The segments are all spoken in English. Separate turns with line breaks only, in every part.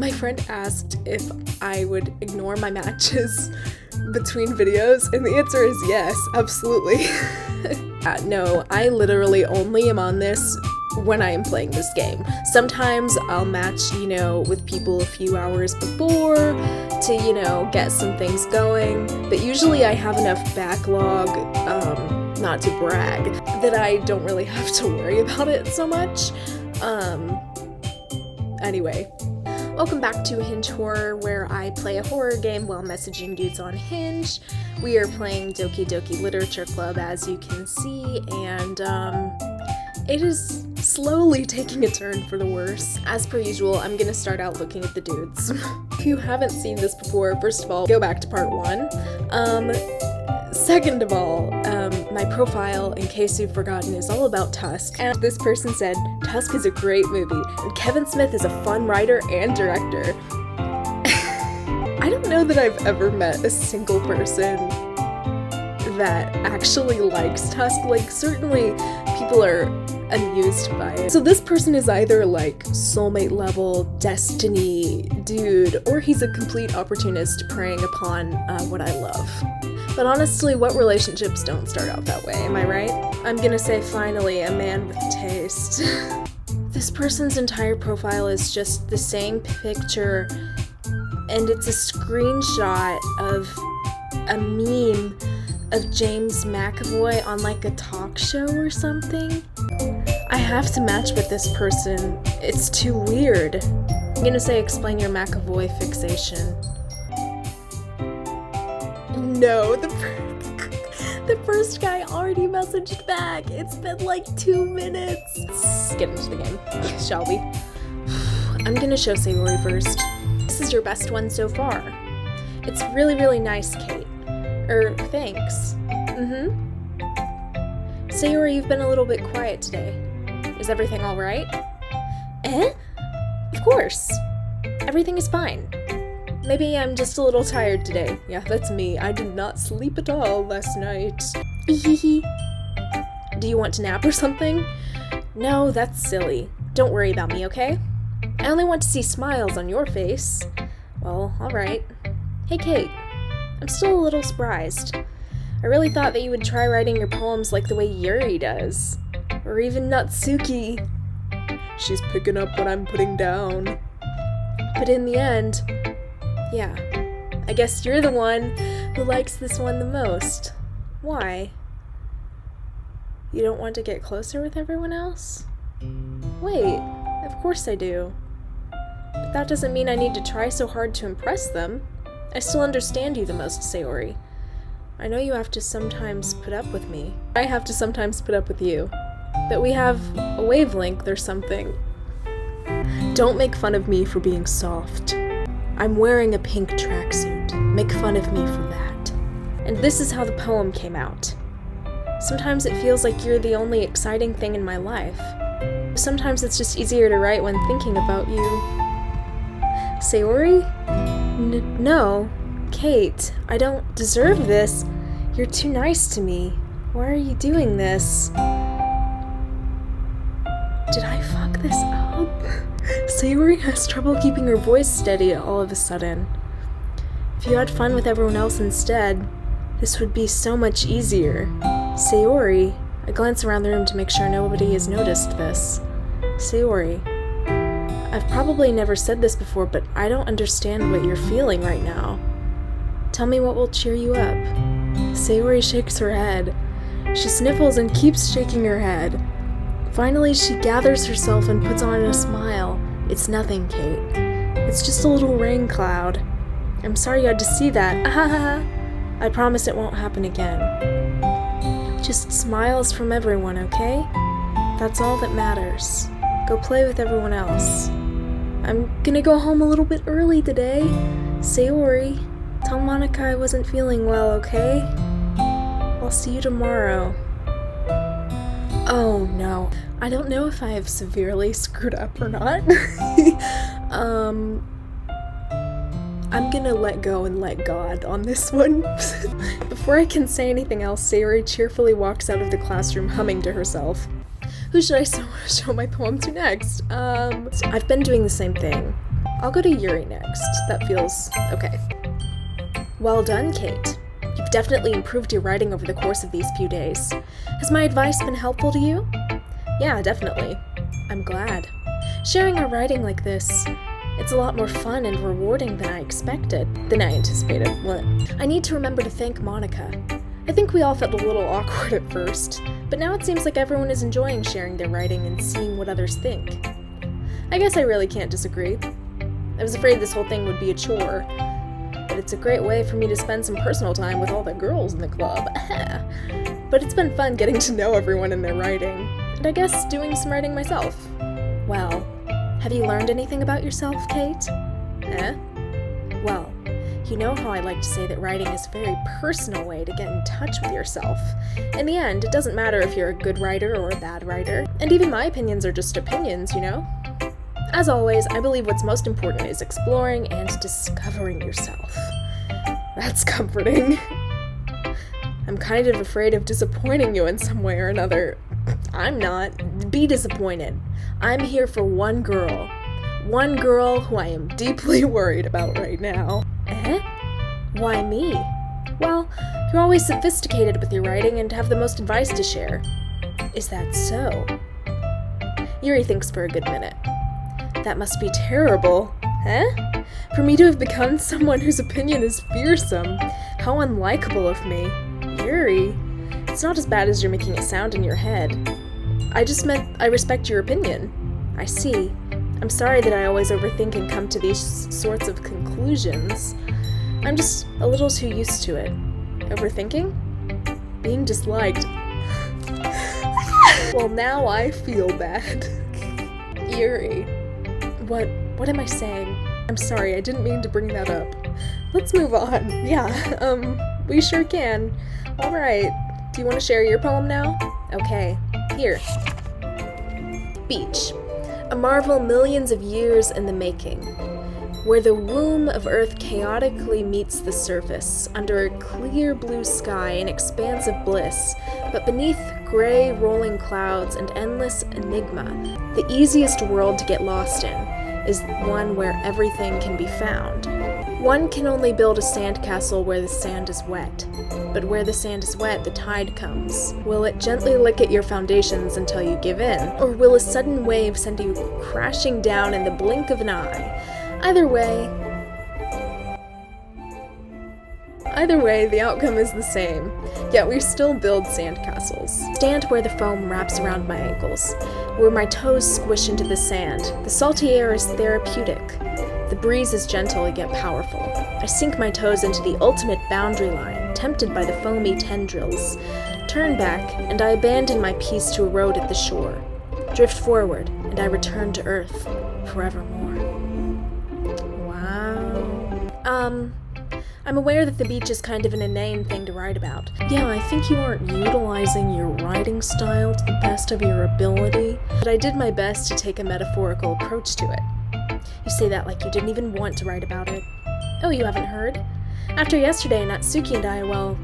My friend asked if I would ignore my matches between videos, and the answer is yes, absolutely. No, I literally only am on this when I am playing this game. Sometimes I'll match, with people a few hours before to, get some things going, but usually I have enough backlog, not to brag, that I don't really have to worry about it so much. Anyway. Welcome back to Hinge Horror, where I play a horror game while messaging dudes on Hinge. We are playing Doki Doki Literature Club, as you can see, and it is slowly taking a turn for the worse. As per usual, I'm gonna start out looking at the dudes. If you haven't seen this before, first of all, go back to part 1. Second of all, my profile, in case you've forgotten, is all about Tusk. And this person said, Tusk is a great movie, and Kevin Smith is a fun writer and director. I don't know that I've ever met a single person that actually likes Tusk. Like, certainly people are amused by it. So this person is either like soulmate level, destiny dude, or he's a complete opportunist preying upon what I love. But honestly, what relationships don't start out that way, am I right? I'm gonna say finally, a man with taste. This person's entire profile is just the same picture, and it's a screenshot of a meme of James McAvoy on like a talk show or something. I have to match with this person. It's too weird. I'm gonna say explain your McAvoy fixation. No, the first guy already messaged back. It's been like 2 minutes. Let's get into the game, shall we? I'm gonna show Sayori first. This is your best one so far. It's really, really nice, Kate. Thanks. Sayori, you've been a little bit quiet today. Is everything alright? Of course. Everything is fine. Maybe I'm just a little tired today. Yeah, that's me. I did not sleep at all last night. Do you want to nap or something? No, that's silly. Don't worry about me, okay? I only want to see smiles on your face. Well, alright. Hey, Kate. I'm still a little surprised. I really thought that you would try writing your poems like the way Yuri does. Or even NATSUKI. She's picking up what I'm putting down. But in the end, yeah, I guess you're the one who likes this one the most. Why? You don't want to get closer with everyone else? Wait, of course I do. But that doesn't mean I need to try so hard to impress them. I still understand you the most, Sayori. I know you have to sometimes put up with me. I have to sometimes put up with you. But we have a wavelength or something. Don't make fun of me for being soft. I'm wearing a pink tracksuit. Make fun of me for that. And this is how the poem came out. Sometimes it feels like you're the only exciting thing in my life. Sometimes it's just easier to write when thinking about you. Sayori? No. Kate, I don't deserve this. You're too nice to me. Why are you doing this? Did I fuck this up? Sayori has trouble keeping her voice steady all of a sudden. If you had fun with everyone else instead, this would be so much easier. Sayori, I glance around the room to make sure nobody has noticed this. Sayori, I've probably never said this before, but I don't understand what you're feeling right now. Tell me what will cheer you up. Sayori shakes her head. She sniffles and keeps shaking her head. Finally, she gathers herself and puts on a smile. It's nothing, Kate. It's just a little rain cloud. I'm sorry you had to see that. I promise it won't happen again. Just smiles from everyone, okay? That's all that matters. Go play with everyone else. I'm gonna go home a little bit early today. Sayori, tell Monica I wasn't feeling well, okay? I'll see you tomorrow. Oh no, I don't know if I have severely screwed up or not. I'm gonna let go and let God on this one. Before I can say anything else, Sayori cheerfully walks out of the classroom humming to herself. Who should I show my poem to next? I've been doing the same thing. I'll go to Yuri next. That feels okay. Well done, Kate. You've definitely improved your writing over the course of these few days. Has my advice been helpful to you? Yeah, definitely. I'm glad. Sharing our writing like this, it's a lot more fun and rewarding than I anticipated. What? I need to remember to thank Monica. I think we all felt a little awkward at first, but now it seems like everyone is enjoying sharing their writing and seeing what others think. I guess I really can't disagree. I was afraid this whole thing would be a chore, but it's a great way for me to spend some personal time with all the girls in the club. But it's been fun getting to know everyone and their writing, and I guess doing some writing myself. Well, have you learned anything about yourself, Kate? Well, you know how I like to say that writing is a very personal way to get in touch with yourself. In the end, it doesn't matter if you're a good writer or a bad writer, and even my opinions are just opinions, you know? As always, I believe what's most important is exploring and discovering yourself. That's comforting. I'm kind of afraid of disappointing you in some way or another. I'm not. Be disappointed. I'm here for one girl. One girl who I am deeply worried about right now. Why me? Well, you're always sophisticated with your writing and have the most advice to share. Is that so? Yuri thinks for a good minute. That must be terrible. For me to have become someone whose opinion is fearsome. How unlikable of me. Yuri, it's not as bad as you're making it sound in your head. I just meant I respect your opinion. I see. I'm sorry that I always overthink and come to these sorts of conclusions. I'm just a little too used to it. Overthinking? Being disliked. Well, now I feel bad. Yuri. What am I saying? I'm sorry, I didn't mean to bring that up. Let's move on. Yeah, we sure can. Alright, do you want to share your poem now? Okay, here. Beach. A marvel millions of years in the making. Where the womb of Earth chaotically meets the surface, under a clear blue sky, an expanse of bliss, but beneath gray rolling clouds and endless enigma, the easiest world to get lost in is one where everything can be found. One can only build a sandcastle where the sand is wet, but where the sand is wet, the tide comes. Will it gently lick at your foundations until you give in, or will a sudden wave send you crashing down in the blink of an eye? Either way, the outcome is the same, yet we still build sandcastles. Stand where the foam wraps around my ankles, where my toes squish into the sand. The salty air is therapeutic. The breeze is gentle yet powerful. I sink my toes into the ultimate boundary line, tempted by the foamy tendrils. Turn back, and I abandon my peace to erode at the shore. Drift forward, and I return to Earth, forevermore. Wow. I'm aware that the beach is kind of an inane thing to write about. Yeah, I think you aren't utilizing your writing style to the best of your ability, but I did my best to take a metaphorical approach to it. You say that like you didn't even want to write about it. Oh, you haven't heard? After yesterday, Natsuki and I, well,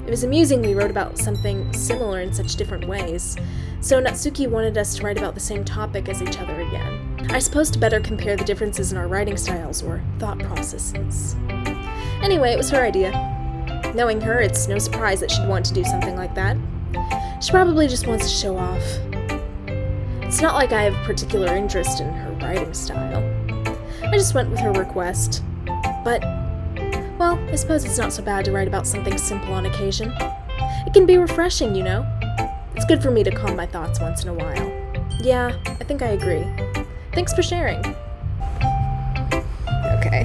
it was amusing we wrote about something similar in such different ways. So Natsuki wanted us to write about the same topic as each other again. I suppose to better compare the differences in our writing styles or thought processes. Anyway, it was her idea. Knowing her, it's no surprise that she'd want to do something like that. She probably just wants to show off. It's not like I have particular interest in her writing style. I just went with her request. But, well, I suppose it's not so bad to write about something simple on occasion. It can be refreshing, you know? It's good for me to calm my thoughts once in a while. Yeah, I think I agree. Thanks for sharing. Okay.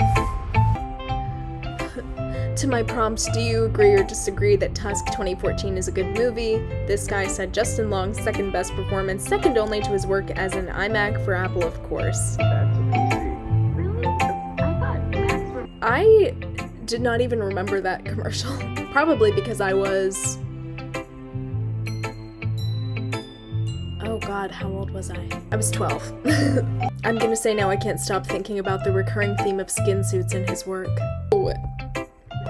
To my prompt, do you agree or disagree that Tusk 2014 is a good movie? This guy said Justin Long's second best performance, second only to his work as an iMac for Apple, of course.
That's a PC. Really? I thought Macs were...
I did not even remember that commercial. Probably because I was... Oh god, how old was I? I was 12. I'm gonna say now I can't stop thinking about the recurring theme of skin suits in his work.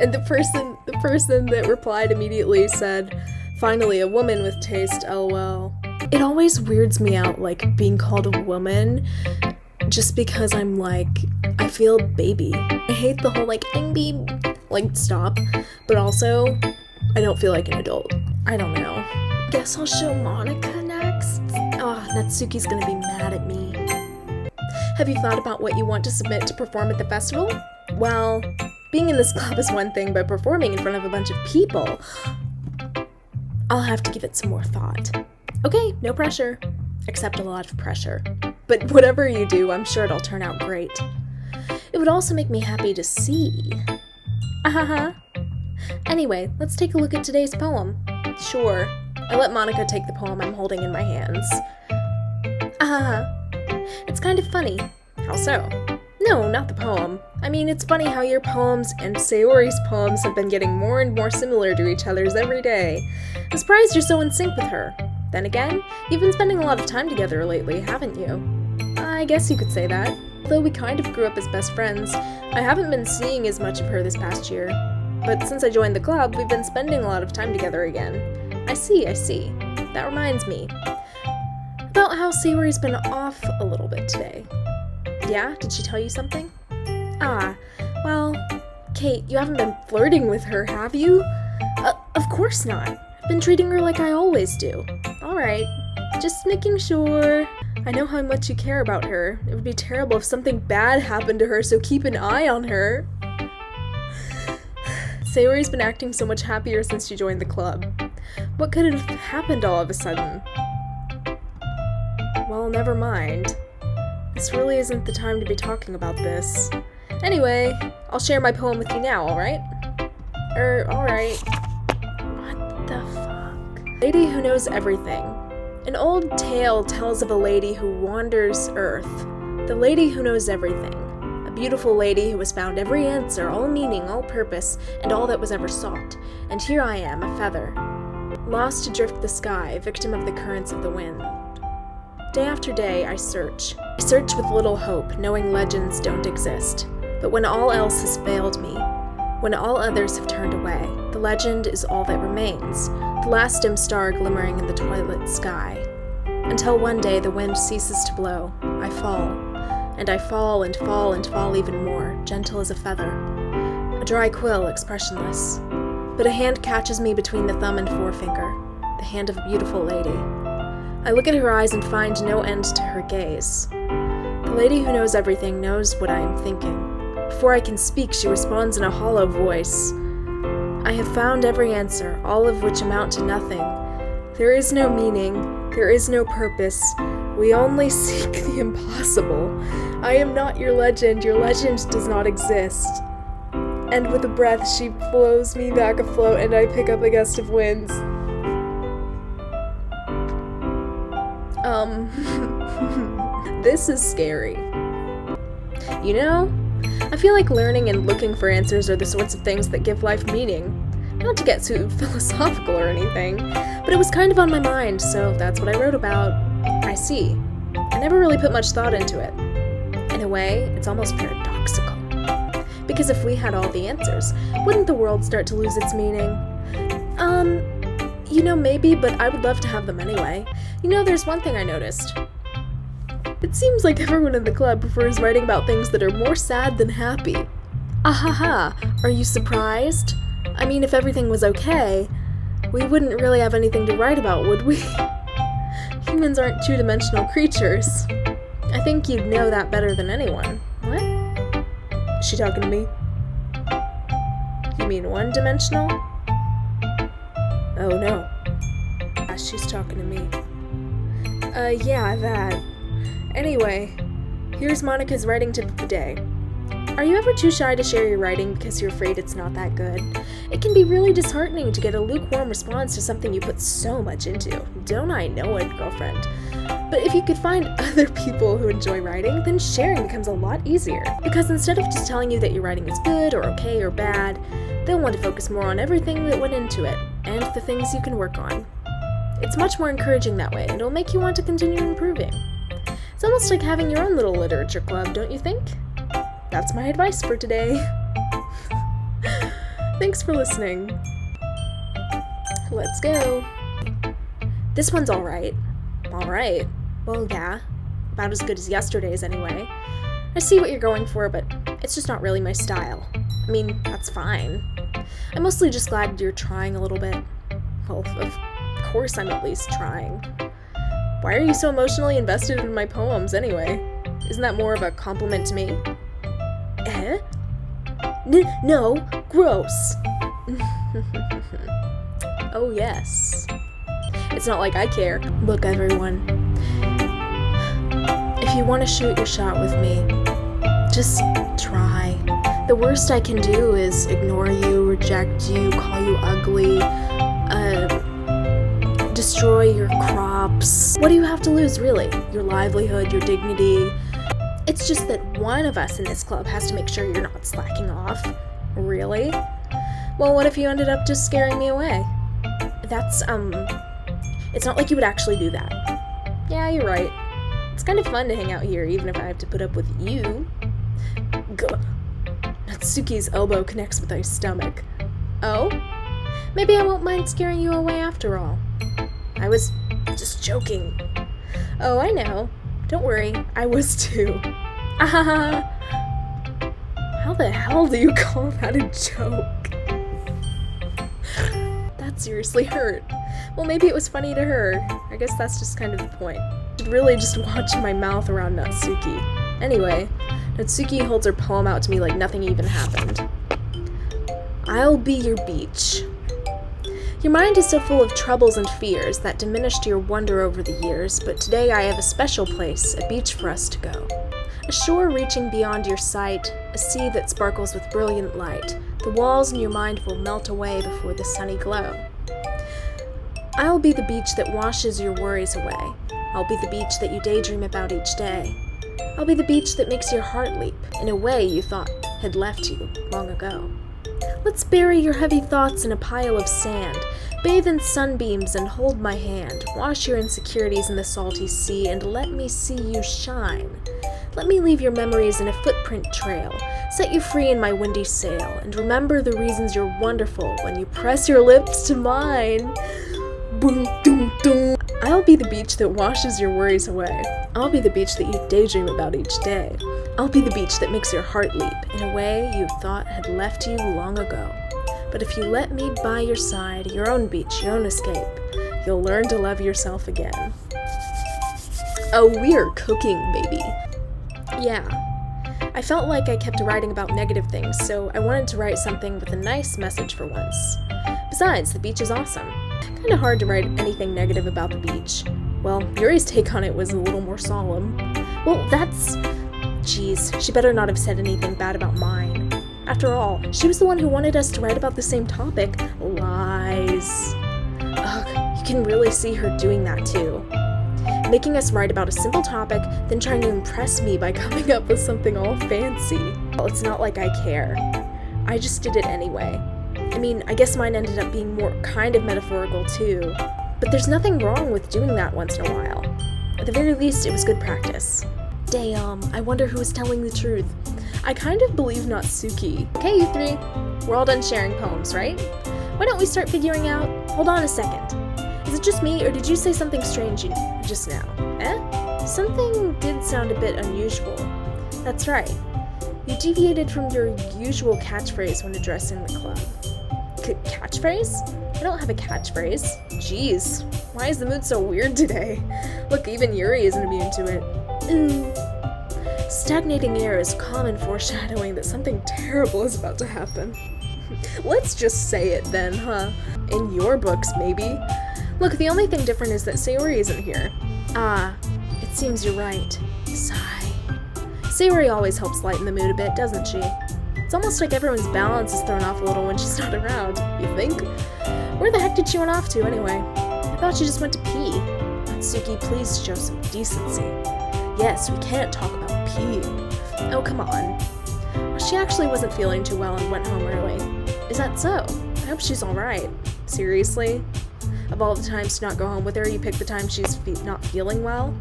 And the person that replied immediately said, "Finally, a woman with taste, lol." It always weirds me out, like, being called a woman just because I'm like, I feel baby. I hate the whole like, I'm baby, like stop, but also I don't feel like an adult. I don't know. Guess I'll show Monica next. Oh, Natsuki's gonna be mad at me. Have you thought about what you want to submit to perform at the festival? Well, being in this club is one thing, but performing in front of a bunch of people, I'll have to give it some more thought. Okay, no pressure. Except a lot of pressure. But whatever you do, I'm sure it'll turn out great. It would also make me happy to see. Ahaha. Anyway, let's take a look at today's poem. Sure. I let Monica take the poem I'm holding in my hands. Ahaha. It's kind of funny. How so? No, not the poem. I mean, it's funny how your poems and Sayori's poems have been getting more and more similar to each other's every day. I'm surprised you're so in sync with her. Then again, you've been spending a lot of time together lately, haven't you? I guess you could say that. Though we kind of grew up as best friends, I haven't been seeing as much of her this past year. But since I joined the club, we've been spending a lot of time together again. I see. That reminds me. About how Sayori's been off a little bit today. Yeah? Did she tell you something? Ah, well, Kate, you haven't been flirting with her, have you? Of course not. I've been treating her like I always do. Alright, just making sure. I know how much you care about her. It would be terrible if something bad happened to her, so keep an eye on her. Sayori's been acting so much happier since she joined the club. What could have happened all of a sudden? Well, never mind. This really isn't the time to be talking about this. Anyway, I'll share my poem with you now, alright? Alright. What the fuck? Lady who knows everything. An old tale tells of a lady who wanders Earth. The lady who knows everything. A beautiful lady who has found every answer, all meaning, all purpose, and all that was ever sought. And here I am, a feather. Lost to drift the sky, victim of the currents of the wind. Day after day, I search. I search with little hope, knowing legends don't exist. But when all else has failed me, when all others have turned away, the legend is all that remains, the last dim star glimmering in the twilight sky. Until one day the wind ceases to blow, I fall. And I fall and fall and fall even more, gentle as a feather. A dry quill, expressionless. But a hand catches me between the thumb and forefinger, the hand of a beautiful lady. I look at her eyes and find no end to her gaze. The lady who knows everything knows what I am thinking. Before I can speak, she responds in a hollow voice. I have found every answer, all of which amount to nothing. There is no meaning, there is no purpose. We only seek the impossible. I am not your legend does not exist. And with a breath, she blows me back afloat and I pick up a gust of winds. This is scary. You know, I feel like learning and looking for answers are the sorts of things that give life meaning. Not to get too philosophical or anything, but it was kind of on my mind, so that's what I wrote about. I see. I never really put much thought into it. In a way, it's almost paradoxical. Because if we had all the answers, wouldn't the world start to lose its meaning? You know, maybe, but I would love to have them anyway. You know, there's one thing I noticed. It seems like everyone in the club prefers writing about things that are more sad than happy. Ahaha, are you surprised? I mean, if everything was okay, we wouldn't really have anything to write about, would we? Humans aren't two-dimensional creatures. I think you'd know that better than anyone. What? Is she talking to me? You mean one-dimensional? Oh no. Yeah, she's talking to me. Yeah, that. Anyway, here's Monica's writing tip of the day. Are you ever too shy to share your writing because you're afraid it's not that good? It can be really disheartening to get a lukewarm response to something you put so much into. Don't I know it, girlfriend? But if you could find other people who enjoy writing, then sharing becomes a lot easier. Because instead of just telling you that your writing is good or okay or bad, they'll want to focus more on everything that went into it, and the things you can work on. It's much more encouraging that way, and it'll make you want to continue improving. It's almost like having your own little literature club, don't you think? That's my advice for today. Thanks for listening. Let's go. This one's alright. Alright. Well, yeah. About as good as yesterday's anyway. I see what you're going for, but it's just not really my style. I mean, that's fine. I'm mostly just glad you're trying a little bit. Well, of course I'm at least trying. Why are you so emotionally invested in my poems anyway? Isn't that more of a compliment to me? Eh? No, gross. Oh yes. It's not like I care. Look, everyone. If you want to shoot your shot with me, just try. The worst I can do is ignore you, reject you, call you ugly, destroy your crops. What do you have to lose, really? Your livelihood, your dignity. It's just that one of us in this club has to make sure you're not slacking off. Really? Well, what if you ended up just scaring me away? That's, it's not like you would actually do that. Yeah, you're right. It's kind of fun to hang out here, even if I have to put up with you. Gah. Natsuki's elbow connects with my stomach. Oh? Maybe I won't mind scaring you away after all. I was just joking. Oh, I know. Don't worry, I was too. Ah! How the hell do you call that a joke? That seriously hurt. Well, maybe it was funny to her. I guess that's just kind of the point. I should really just watch my mouth around Natsuki. Anyway, Natsuki holds her poem out to me like nothing even happened. I'll be your beach. Your mind is so full of troubles and fears that diminished your wonder over the years, but today I have a special place, a beach for us to go. A shore reaching beyond your sight, a sea that sparkles with brilliant light. The walls in your mind will melt away before the sunny glow. I'll be the beach that washes your worries away. I'll be the beach that you daydream about each day. I'll be the beach that makes your heart leap in a way you thought had left you long ago. Let's bury your heavy thoughts in a pile of sand, bathe in sunbeams and hold my hand, wash your insecurities in the salty sea and let me see you shine. Let me leave your memories in a footprint trail, set you free in my windy sail, and remember the reasons you're wonderful when you press your lips to mine. Boom, doom, doom. I'll be the beach that washes your worries away. I'll be the beach that you daydream about each day. I'll be the beach that makes your heart leap in a way you thought had left you long ago. But if you let me by your side, your own beach, your own escape, you'll learn to love yourself again. Oh, we're cooking, baby. Yeah. I felt like I kept writing about negative things, so I wanted to write something with a nice message for once. Besides, the beach is awesome. Kinda hard to write anything negative about the beach. Well, Yuri's take on it was a little more solemn. Well, that's... Jeez, she better not have said anything bad about mine. After all, she was the one who wanted us to write about the same topic. Lies. Ugh, you can really see her doing that too. Making us write about a simple topic, then trying to impress me by coming up with something all fancy. Well, it's not like I care. I just did it anyway. I mean, I guess mine ended up being more kind of metaphorical too. But there's nothing wrong with doing that once in a while. At the very least, it was good practice. Damn, I wonder who is telling the truth. I kind of believe Natsuki. Okay, you three. We're all done sharing poems, right? Why don't we start figuring out... Hold on a second. Is it just me, or did you say something strange just now? Eh? Something did sound a bit unusual. That's right. You deviated from your usual catchphrase when addressing the club. Catchphrase? I don't have a catchphrase. Jeez, why is the mood so weird today? Look, even Yuri isn't immune to it. Stagnating air is common foreshadowing that something terrible is about to happen. Let's just say it then, huh? In your books, maybe. Look, the only thing different is that Sayori isn't here. Ah, it seems you're right. Sigh. Sayori always helps lighten the mood a bit, doesn't she? It's almost like everyone's balance is thrown off a little when she's not around, you think? Where the heck did she run off to, anyway? I thought she just went to pee. Natsuki, please show some decency. Yes, we can't talk about peeing. Oh, come on. Well, she actually wasn't feeling too well and went home early. Is that so? I hope she's alright. Seriously? Of all the times to not go home with her, you pick the time she's not feeling well?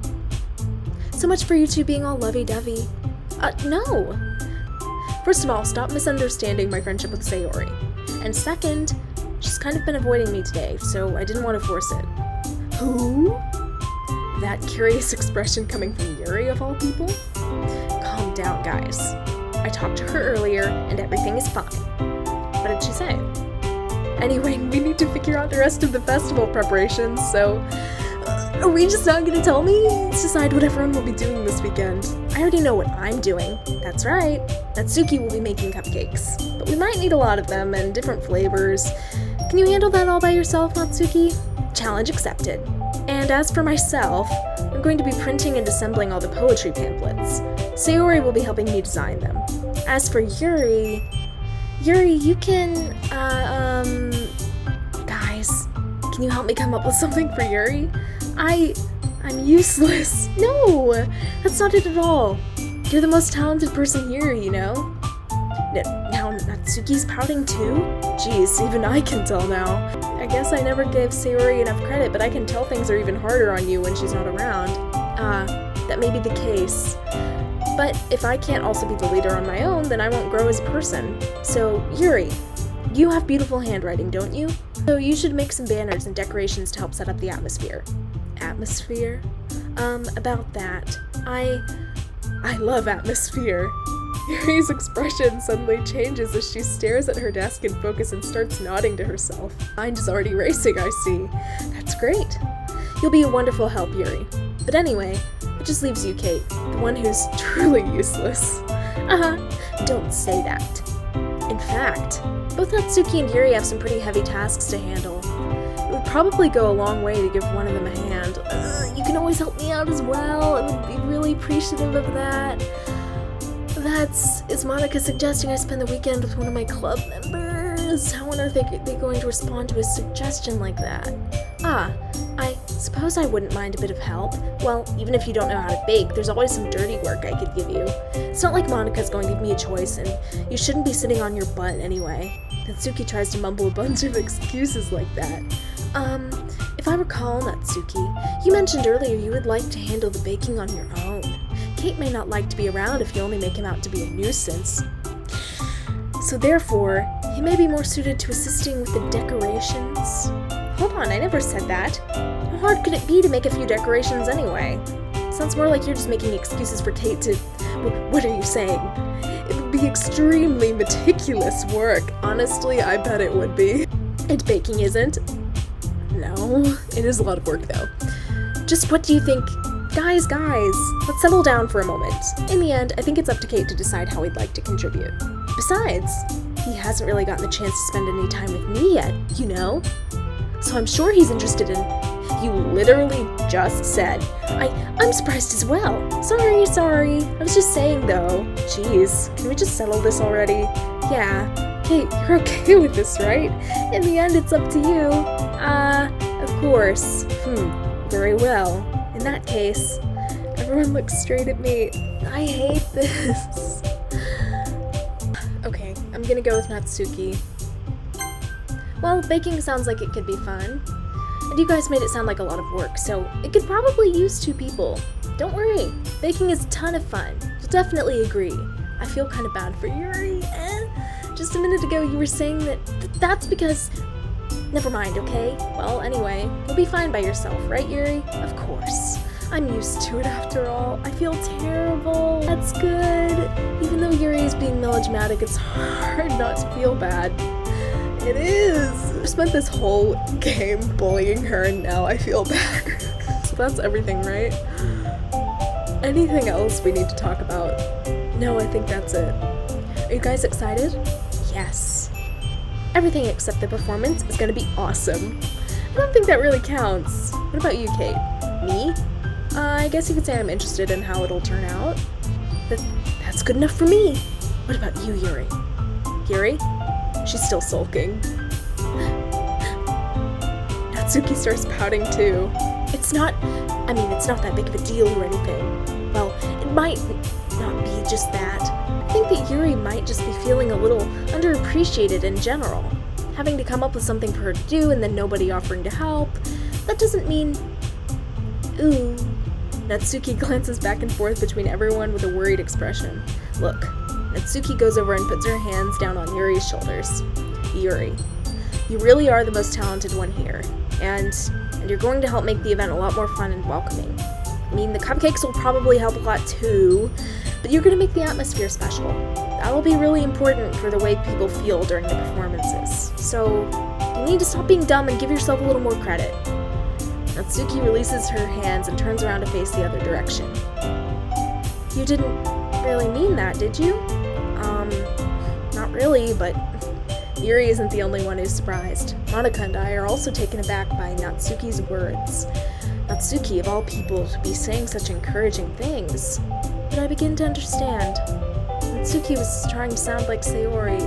So much for you two being all lovey-dovey. No! First of all, stop misunderstanding my friendship with Sayori. And second, she's kind of been avoiding me today, so I didn't want to force it. Who? That curious expression coming from Yuri, of all people? Calm calm down, guys. I talked to her earlier, and everything is fine. What did she say? Anyway, we need to figure out the rest of the festival preparations, so... are we just not gonna tell me? Let's decide what everyone will be doing this weekend. I already know what I'm doing. That's right. Natsuki will be making cupcakes. But we might need a lot of them, and different flavors. Can you handle that all by yourself, Natsuki? Challenge accepted. And as for myself, I'm going to be printing and assembling all the poetry pamphlets. Sayori will be helping me design them. As for Yuri, you can, guys, can you help me come up with something for Yuri? I'm useless. No, that's not it at all. You're the most talented person here, you know? Now Natsuki's pouting too? Jeez, even I can tell now. I guess I never gave Sayori enough credit, but I can tell things are even harder on you when she's not around. That may be the case. But if I can't also be the leader on my own, then I won't grow as a person. So, Yuri, you have beautiful handwriting, don't you? So you should make some banners and decorations to help set up the atmosphere. Atmosphere? About that. I love atmosphere. Yuri's expression suddenly changes as she stares at her desk in focus and starts nodding to herself. Mind is already racing, I see. That's great. You'll be a wonderful help, Yuri. But anyway, it just leaves you, Kate, the one who's truly useless. Don't say that. In fact, both Natsuki and Yuri have some pretty heavy tasks to handle. It would probably go a long way to give one of them a hand. You can always help me out as well. I would be really appreciative of that. Is Monica suggesting I spend the weekend with one of my club members? How on earth are they going to respond to a suggestion like that? I suppose I wouldn't mind a bit of help. Well, even if you don't know how to bake, there's always some dirty work I could give you. It's not like Monica's going to give me a choice, and you shouldn't be sitting on your butt anyway. Natsuki tries to mumble a bunch of excuses like that. If I recall, Natsuki, you mentioned earlier you would like to handle the baking on your own. Kate may not like to be around if you only make him out to be a nuisance. So therefore, he may be more suited to assisting with the decorations. Hold on, I never said that. How hard could it be to make a few decorations anyway? Sounds more like you're just making excuses for Kate to... What are you saying? It would be extremely meticulous work. Honestly, I bet it would be. And baking isn't. No, it is a lot of work though. Just what do you think? Guys, let's settle down for a moment. In the end, I think it's up to Kate to decide how he'd like to contribute. Besides, he hasn't really gotten the chance to spend any time with me yet, you know? So I'm sure he's interested in... You literally just said. I'm surprised as well. Sorry. I was just saying though. Jeez, can we just settle this already? Yeah. Kate, you're okay with this, right? In the end, it's up to you. Of course. Very well. In that case, everyone looks straight at me. I hate this. Okay, I'm gonna go with Natsuki. Well, baking sounds like it could be fun. And you guys made it sound like a lot of work, so it could probably use 2 people. Don't worry, baking is a ton of fun. You'll definitely agree. I feel kind of bad for Yuri. Just a minute ago you were saying that's because... Never mind, okay? Well, anyway, you'll be fine by yourself, right, Yuri? Of course. I'm used to it after all. I feel terrible. That's good. Even though Yuri is being melodramatic, it's hard not to feel bad. It is. I spent this whole game bullying her and now I feel bad. So that's everything, right? Anything else we need to talk about? No, I think that's it. Are you guys excited? Yes. Everything except the performance is gonna be awesome. I don't think that really counts. What about you, Kate? Me? I guess you could say I'm interested in how it'll turn out. That's good enough for me. What about you, Yuri? Yuri? She's still sulking. Natsuki starts pouting too. It's not that big of a deal or anything. Well, it might not be just that. I think that Yuri might just be feeling a little underappreciated in general. Having to come up with something for her to do and then nobody offering to help. That doesn't mean... Ooh. Natsuki glances back and forth between everyone with a worried expression. Look, Natsuki goes over and puts her hands down on Yuri's shoulders. Yuri, you really are the most talented one here, and you're going to help make the event a lot more fun and welcoming. I mean, the cupcakes will probably help a lot too, But you're gonna make the atmosphere special. That'll be really important for the way people feel during the performances. So, you need to stop being dumb and give yourself a little more credit. Natsuki releases her hands and turns around to face the other direction. You didn't really mean that, did you? Not really, but Yuri isn't the only one who's surprised. Monica and I are also taken aback by Natsuki's words. Natsuki, of all people, to be saying such encouraging things. But I begin to understand. Natsuki was trying to sound like Sayori.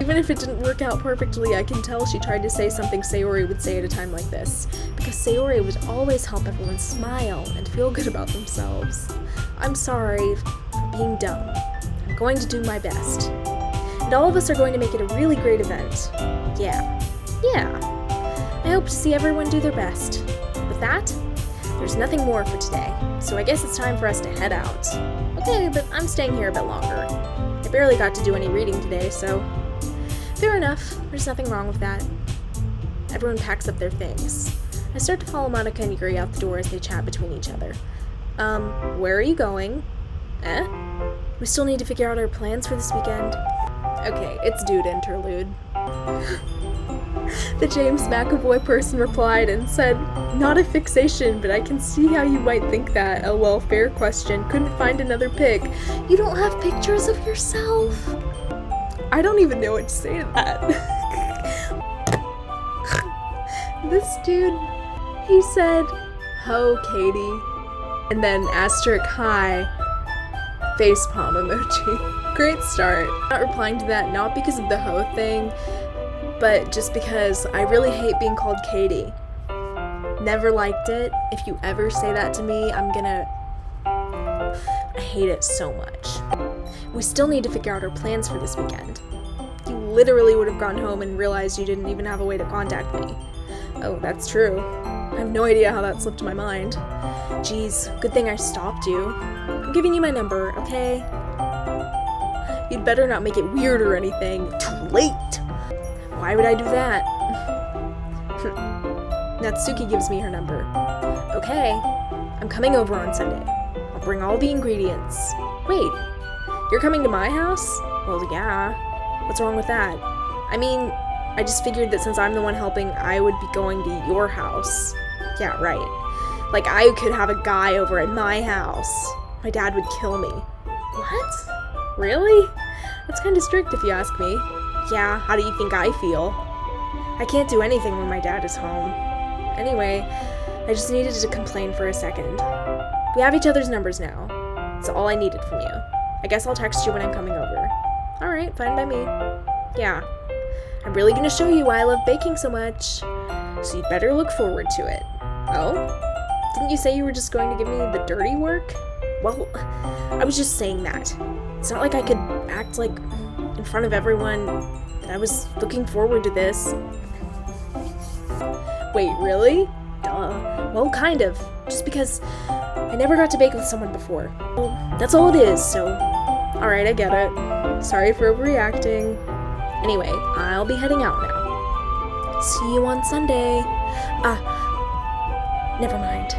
Even if it didn't work out perfectly, I can tell she tried to say something Sayori would say at a time like this. Because Sayori would always help everyone smile and feel good about themselves. I'm sorry for being dumb. I'm going to do my best. And all of us are going to make it a really great event. Yeah. I hope to see everyone do their best. With that, there's nothing more for today, so I guess it's time for us to head out. Okay, but I'm staying here a bit longer. I barely got to do any reading today, so fair enough. There's nothing wrong with that. Everyone packs up their things. I start to follow Monica and Yuri out the door as they chat between each other. Where are you going? We still need to figure out our plans for this weekend. Okay, it's dude interlude. The James McAvoy person replied and said, "Not a fixation, but I can see how you might think that. LOL, fair question. Couldn't find another pic. You don't have pictures of yourself?" I don't even know what to say to that. This dude, he said, "Ho, Katie," and then asterisk hi, facepalm emoji. Great start. Not replying to that, not because of the ho thing, but just because I really hate being called Katie. Never liked it. If you ever say that to me, I hate it so much. We still need to figure out our plans for this weekend. You literally would have gone home and realized you didn't even have a way to contact me. Oh, that's true. I have no idea how that slipped my mind. Geez, good thing I stopped you. I'm giving you my number, okay? You'd better not make it weird or anything. Too late! Why would I do that? Natsuki gives me her number. Okay, I'm coming over on Sunday. I'll bring all the ingredients. Wait, you're coming to my house? Well, yeah. What's wrong with that? I mean, I just figured that since I'm the one helping, I would be going to your house. Yeah, right. Like, I could have a guy over at my house. My dad would kill me. What? Really? That's kind of strict if you ask me. Yeah, how do you think I feel? I can't do anything when my dad is home. Anyway, I just needed to complain for a second. We have each other's numbers now. That's all I needed from you. I guess I'll text you when I'm coming over. Alright, fine by me. Yeah. I'm really gonna show you why I love baking so much. So you'd better look forward to it. Oh? Didn't you say you were just going to give me the dirty work? Well, I was just saying that. It's not like I could act like in front of everyone that I was looking forward to this. Wait, really? Duh. Well, kind of. Just because I never got to bake with someone before. Well, that's all it is, so... Alright, I get it. Sorry for overreacting. Anyway, I'll be heading out now. See you on Sunday. Never mind.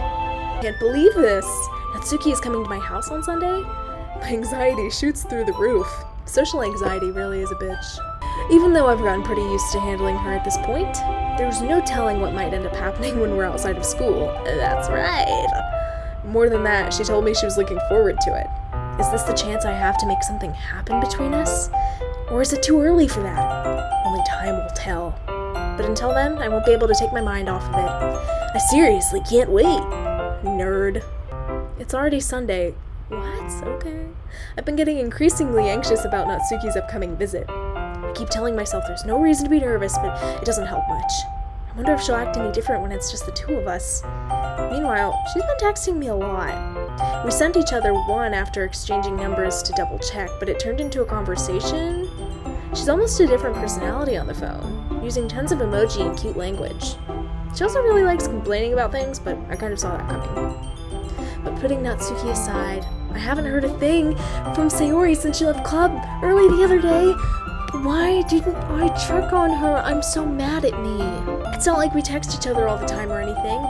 Can't believe this. Natsuki is coming to my house on Sunday? My anxiety shoots through the roof. Social anxiety really is a bitch. Even though I've gotten pretty used to handling her at this point, there's no telling what might end up happening when we're outside of school. That's right. More than that, she told me she was looking forward to it. Is this the chance I have to make something happen between us? Or is it too early for that? Only time will tell. But until then, I won't be able to take my mind off of it. I seriously can't wait. Nerd. It's already Sunday. What? Okay. I've been getting increasingly anxious about Natsuki's upcoming visit. I keep telling myself there's no reason to be nervous, but it doesn't help much. I wonder if she'll act any different when it's just the two of us. Meanwhile, she's been texting me a lot. We sent each other one after exchanging numbers to double check, but it turned into a conversation. She's almost a different personality on the phone, using tons of emoji and cute language. She also really likes complaining about things, but I kind of saw that coming. But putting Natsuki aside, I haven't heard a thing from Sayori since she left club early the other day. Why didn't I check on her? I'm so mad at me. It's not like we text each other all the time or anything,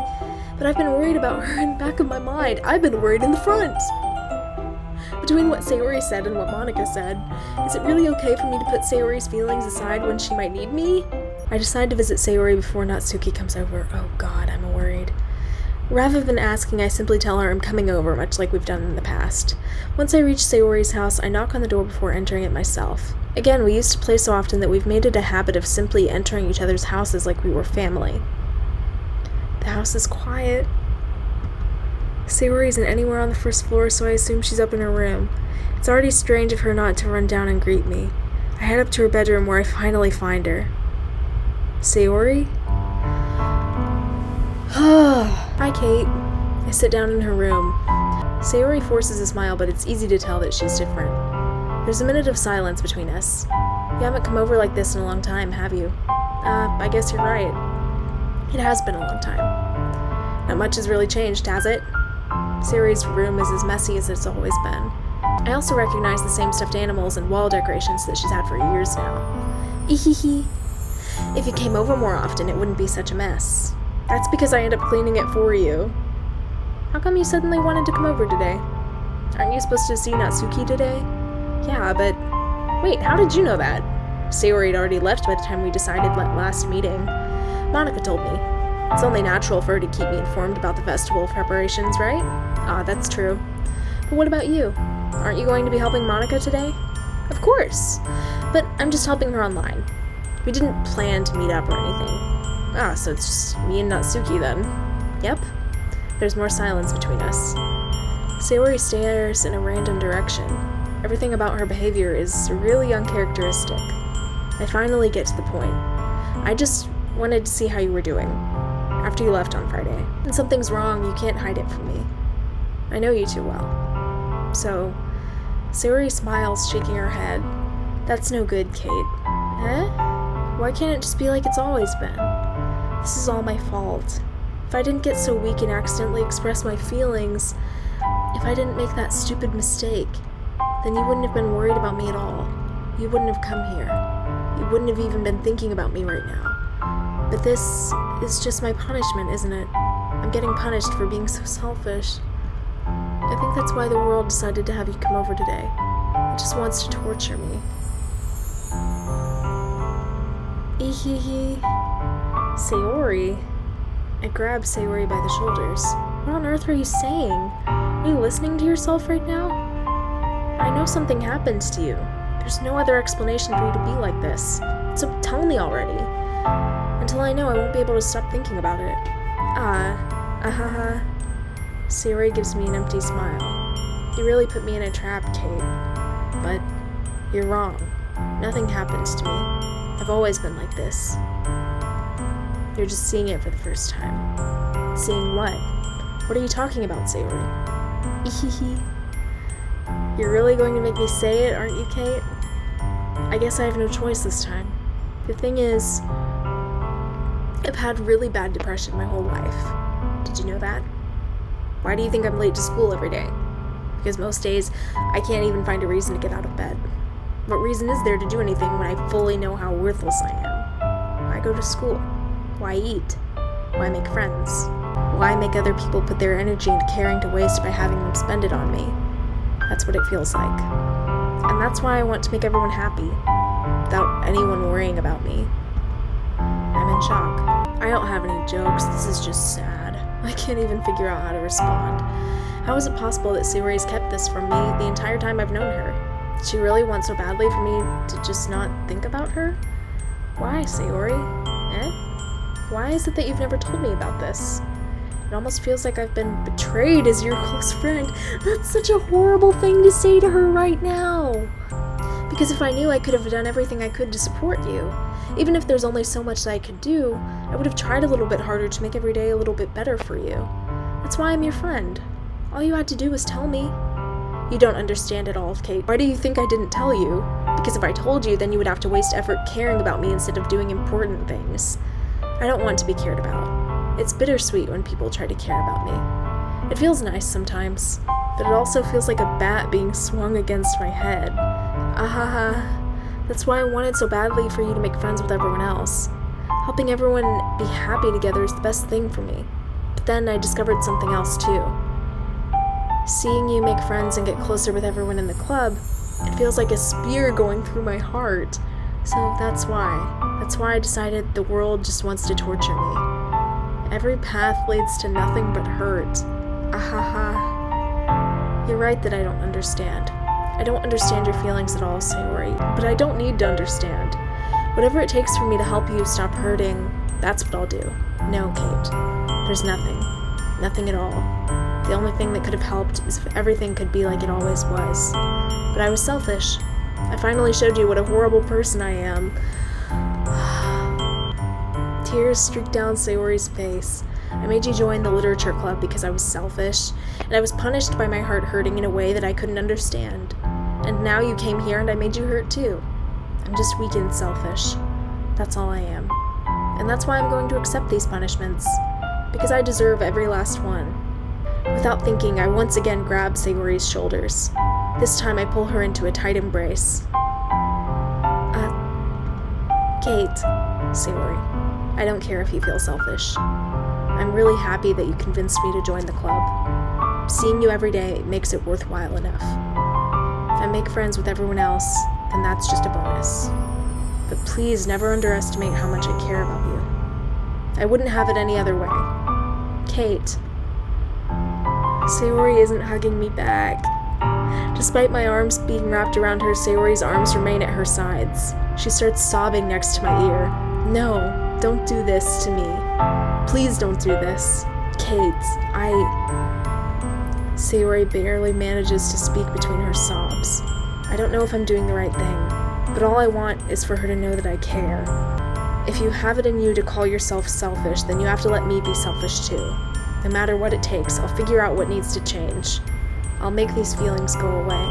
but I've been worried about her in the back of my mind. I've been worried in the front. Between what Sayori said and what Monica said, is it really okay for me to put Sayori's feelings aside when she might need me? I decide to visit Sayori before Natsuki comes over. Oh god, I'm worried. Rather than asking, I simply tell her I'm coming over, much like we've done in the past. Once I reach Sayori's house, I knock on the door before entering it myself. Again, we used to play so often that we've made it a habit of simply entering each other's houses like we were family. The house is quiet. Sayori isn't anywhere on the first floor, so I assume she's up in her room. It's already strange of her not to run down and greet me. I head up to her bedroom where I finally find her. Sayori? Hi, Kate. I sit down in her room. Sayori forces a smile, but it's easy to tell that she's different. There's a minute of silence between us. You haven't come over like this in a long time, have you? I guess you're right. It has been a long time. Not much has really changed, has it? Sayori's room is as messy as it's always been. I also recognize the same stuffed animals and wall decorations that she's had for years now. Ehehe. If you came over more often, it wouldn't be such a mess. That's because I end up cleaning it for you. How come you suddenly wanted to come over today? Aren't you supposed to see Natsuki today? Yeah, but... Wait, how did you know that? Sayori had already left by the time we decided last meeting. Monica told me. It's only natural for her to keep me informed about the festival preparations, right? Ah, that's true. But what about you? Aren't you going to be helping Monica today? Of course! But I'm just helping her online. We didn't plan to meet up or anything. Ah, so it's just me and Natsuki then. Yep. There's more silence between us. Sayori stares in a random direction. Everything about her behavior is really uncharacteristic. I finally get to the point. I just wanted to see how you were doing after you left on Friday. When something's wrong, you can't hide it from me. I know you too well. So, Sayori smiles, shaking her head. That's no good, Kate. Eh? Why can't it just be like it's always been? This is all my fault. If I didn't get so weak and accidentally express my feelings, if I didn't make that stupid mistake, then you wouldn't have been worried about me at all. You wouldn't have come here. You wouldn't have even been thinking about me right now. But this is just my punishment, isn't it? I'm getting punished for being so selfish. I think that's why the world decided to have you come over today. It just wants to torture me. Ehehe. Sayori? I grab Sayori by the shoulders. What on earth are you saying? Are you listening to yourself right now? I know something happened to you. There's no other explanation for you to be like this. So tell me already. Until I know, I won't be able to stop thinking about it. Sayori gives me an empty smile. You really put me in a trap, Kate. But you're wrong. Nothing happens to me. I've always been like this. You're just seeing it for the first time. Seeing what? What are you talking about, Sayori? Ehehe. You're really going to make me say it, aren't you, Kate? I guess I have no choice this time. The thing is, I've had really bad depression my whole life. Did you know that? Why do you think I'm late to school every day? Because most days, I can't even find a reason to get out of bed. What reason is there to do anything when I fully know how worthless I am? Why go to school? Why eat? Why make friends? Why make other people put their energy into caring to waste by having them spend it on me? That's what it feels like. And that's why I want to make everyone happy, without anyone worrying about me. I'm in shock. I don't have any jokes, this is just sad. I can't even figure out how to respond. How is it possible that Sayori's kept this from me the entire time I've known her? Did she really want so badly for me to just not think about her? Why, Sayori? Why is it that you've never told me about this? It almost feels like I've been betrayed as your close friend. That's such a horrible thing to say to her right now. Because if I knew, I could have done everything I could to support you. Even if there's only so much that I could do, I would have tried a little bit harder to make every day a little bit better for you. That's why I'm your friend. All you had to do was tell me. You don't understand at all, Kate. Why do you think I didn't tell you? Because if I told you, then you would have to waste effort caring about me instead of doing important things. I don't want to be cared about. It's bittersweet when people try to care about me. It feels nice sometimes, but it also feels like a bat being swung against my head. That's why I wanted so badly for you to make friends with everyone else. Helping everyone be happy together is the best thing for me. But then I discovered something else too. Seeing you make friends and get closer with everyone in the club, it feels like a spear going through my heart. So that's why. That's why I decided the world just wants to torture me. Every path leads to nothing but hurt. Ahaha. You're right that I don't understand. I don't understand your feelings at all, Sayori, but I don't need to understand. Whatever it takes for me to help you stop hurting, that's what I'll do. No, Kate. There's nothing. Nothing at all. The only thing that could have helped is if everything could be like it always was. But I was selfish. I finally showed you what a horrible person I am. Tears streaked down Sayori's face. I made you join the literature club because I was selfish, and I was punished by my heart hurting in a way that I couldn't understand. And now you came here and I made you hurt too. I'm just weak and selfish. That's all I am. And that's why I'm going to accept these punishments. Because I deserve every last one. Without thinking, I once again grab Sayori's shoulders. This time I pull her into a tight embrace. Kate, Sayori, I don't care if you feel selfish. I'm really happy that you convinced me to join the club. Seeing you every day makes it worthwhile enough. If I make friends with everyone else, then that's just a bonus. But please never underestimate how much I care about you. I wouldn't have it any other way. Kate. Sayori isn't hugging me back. Despite my arms being wrapped around her, Sayori's arms remain at her sides. She starts sobbing next to my ear. No, don't do this to me. Please don't do this. Kate, Sayori barely manages to speak between her sobs. I don't know if I'm doing the right thing, but all I want is for her to know that I care. If you have it in you to call yourself selfish, then you have to let me be selfish too. No matter what it takes, I'll figure out what needs to change. I'll make these feelings go away.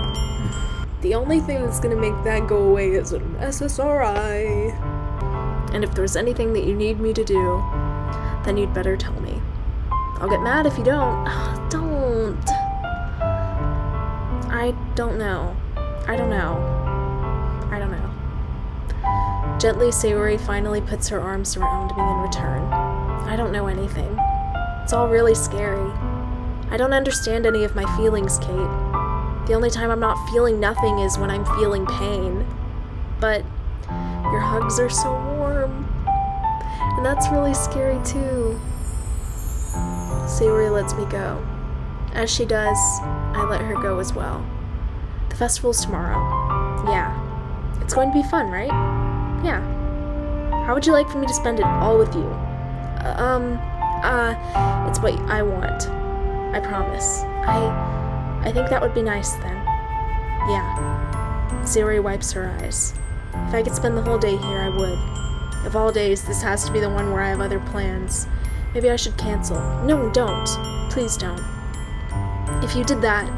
The only thing that's gonna make that go away is an SSRI. And if there's anything that you need me to do, then you'd better tell me. I'll get mad if you don't. Don't. I don't know. Gently, Sayori finally puts her arms around me in return. I don't know anything. It's all really scary. I don't understand any of my feelings, Kate. The only time I'm not feeling nothing is when I'm feeling pain. But your hugs are so warm. And that's really scary too. Sayori lets me go. As she does, I let her go as well. The festival's tomorrow. Yeah. It's going to be fun, right? Yeah. How would you like for me to spend it all with you? It's what I want. I promise. I think that would be nice then. Yeah. Sayori wipes her eyes. If I could spend the whole day here, I would. Of all days, this has to be the one where I have other plans. Maybe I should cancel. No, don't. Please don't. If you did that,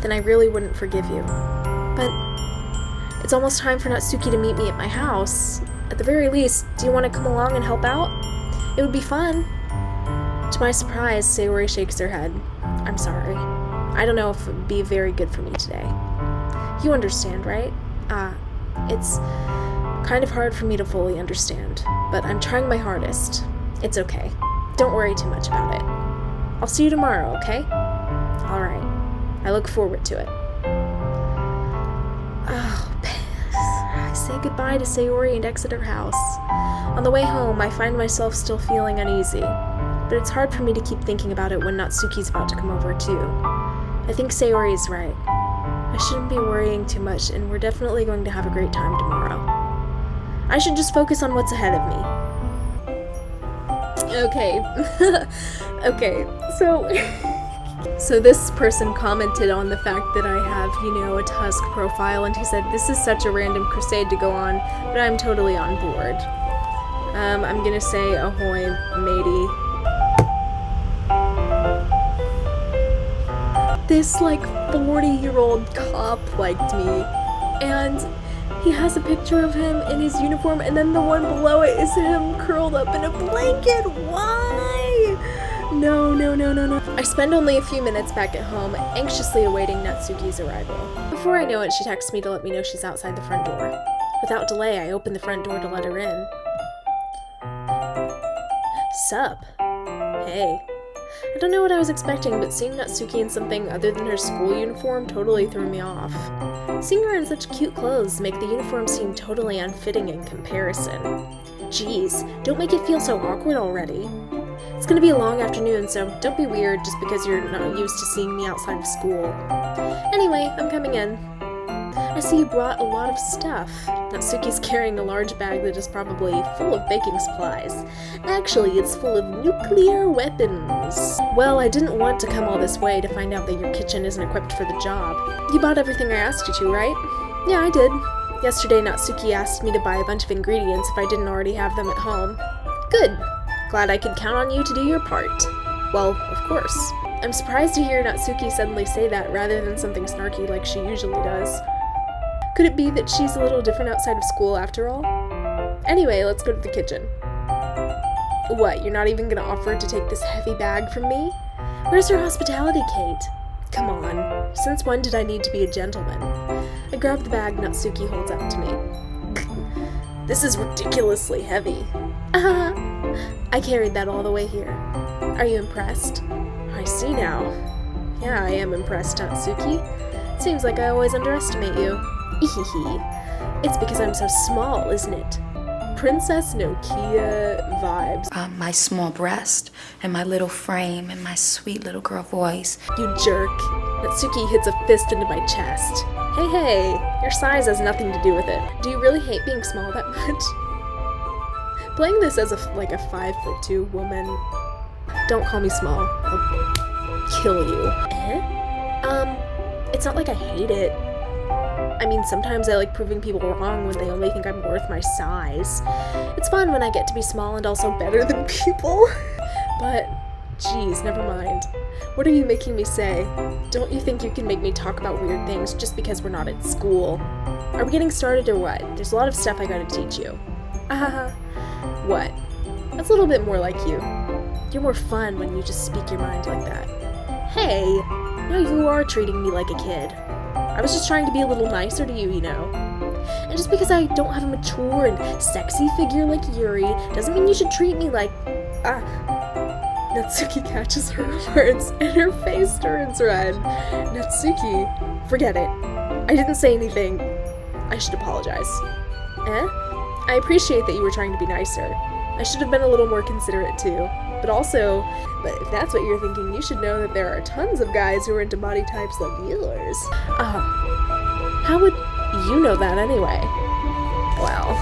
then I really wouldn't forgive you. But it's almost time for Natsuki to meet me at my house. At the very least, do you want to come along and help out? It would be fun. To my surprise, Sayori shakes her head. I'm sorry. I don't know if it would be very good for me today. You understand, right? It's kind of hard for me to fully understand, but I'm trying my hardest. It's okay. Don't worry too much about it. I'll see you tomorrow, okay? Alright. I look forward to it. Oh, I say goodbye to Sayori and exit her house. On the way home, I find myself still feeling uneasy, but it's hard for me to keep thinking about it when Natsuki's about to come over too. I think Sayori is right. I shouldn't be worrying too much, and we're definitely going to have a great time tomorrow. I should just focus on what's ahead of me. Okay. Okay, so this person commented on the fact that I have, a Tusk profile, and he said, this is such a random crusade to go on, but I'm totally on board. I'm gonna say ahoy, matey. This, 40-year-old cop liked me, and he has a picture of him in his uniform, and then the one below it is him curled up in a blanket. Why? No. I spend only a few minutes back at home, anxiously awaiting Natsuki's arrival. Before I know it, she texts me to let me know she's outside the front door. Without delay, I open the front door to let her in. Sup? Hey. I don't know what I was expecting, but seeing Natsuki in something other than her school uniform totally threw me off. Seeing her in such cute clothes make the uniform seem totally unfitting in comparison. Jeez, don't make it feel so awkward already. It's gonna be a long afternoon, so don't be weird just because you're not used to seeing me outside of school. Anyway, I'm coming in. I see you brought a lot of stuff. Natsuki's carrying a large bag that is probably full of baking supplies. Actually, it's full of nuclear weapons. Well, I didn't want to come all this way to find out that your kitchen isn't equipped for the job. You bought everything I asked you to, right? Yeah, I did. Yesterday, Natsuki asked me to buy a bunch of ingredients if I didn't already have them at home. Good. Glad I could count on you to do your part. Well, of course. I'm surprised to hear Natsuki suddenly say that rather than something snarky like she usually does. Could it be that she's a little different outside of school after all? Anyway, let's go to the kitchen. What, you're not even gonna offer to take this heavy bag from me? Where's your hospitality, Kate? Come on, since when did I need to be a gentleman? I grab the bag Natsuki holds out to me. This is ridiculously heavy. I carried that all the way here. Are you impressed? I see now. Yeah, I am impressed, Natsuki. Seems like I always underestimate you. It's because I'm so small, isn't it? Princess Nokia vibes.
My small breast, and my little frame, and my sweet little girl voice.
You jerk. Natsuki hits a fist into my chest. Hey, your size has nothing to do with it. Do you really hate being small that much? Playing this as a 5'2" woman. Don't call me small. I'll kill you. It's not like I hate it. I mean, sometimes I like proving people wrong when they only think I'm worth my size. It's fun when I get to be small and also better than people. But, geez, never mind. What are you making me say? Don't you think you can make me talk about weird things just because we're not at school? Are we getting started or what? There's a lot of stuff I gotta teach you. What? That's a little bit more like you. You're more fun when you just speak your mind like that. Hey, now you are treating me like a kid. I was just trying to be a little nicer to you, you know. And just because I don't have a mature and sexy figure like Yuri doesn't mean you should treat me like... Natsuki catches her words and her face turns red. Natsuki, forget it. I didn't say anything. I should apologize. I appreciate that you were trying to be nicer. I should have been a little more considerate too. But if that's what you're thinking, you should know that there are tons of guys who are into body types like yours. How would you know that anyway? Well,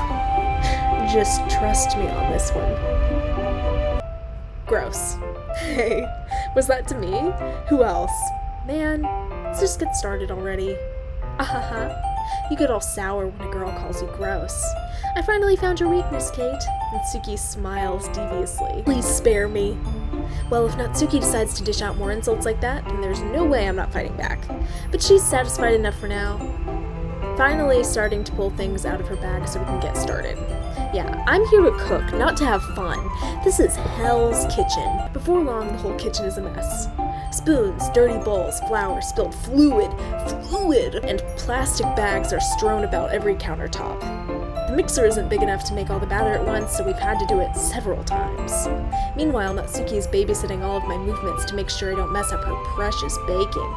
just trust me on this one. Gross. Hey, was that to me? Who else? Man, let's just get started already. You get all sour when a girl calls you gross. I finally found your weakness, Kate. Natsuki smiles deviously. Please spare me. Well, if Natsuki decides to dish out more insults like that, then there's no way I'm not fighting back. But she's satisfied enough for now. Finally starting to pull things out of her bag so we can get started. Yeah, I'm here to cook, not to have fun. This is Hell's Kitchen. Before long, the whole kitchen is a mess. Spoons, dirty bowls, flour, spilled fluid, and plastic bags are strewn about every countertop. The mixer isn't big enough to make all the batter at once, so we've had to do it several times. Meanwhile, Natsuki is babysitting all of my movements to make sure I don't mess up her precious baking.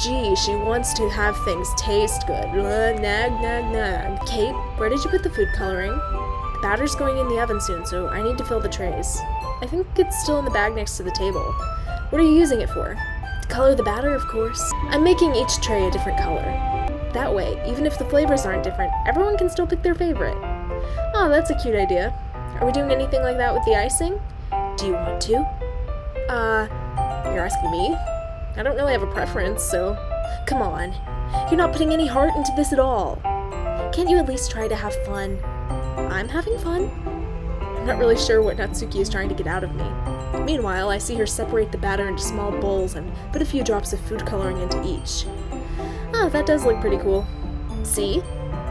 Gee, she wants to have things taste good. Nag. Kate, where did you put the food coloring? The batter's going in the oven soon, so I need to fill the trays. I think it's still in the bag next to the table. What are you using it for? To color the batter, of course. I'm making each tray a different color. That way, even if the flavors aren't different, everyone can still pick their favorite. Oh, that's a cute idea. Are we doing anything like that with the icing? Do you want to? You're asking me? I don't really have a preference, so... Come on. You're not putting any heart into this at all. Can't you at least try to have fun? I'm having fun. I'm not really sure what Natsuki is trying to get out of me. Meanwhile, I see her separate the batter into small bowls and put a few drops of food coloring into each. Oh, that does look pretty cool. See?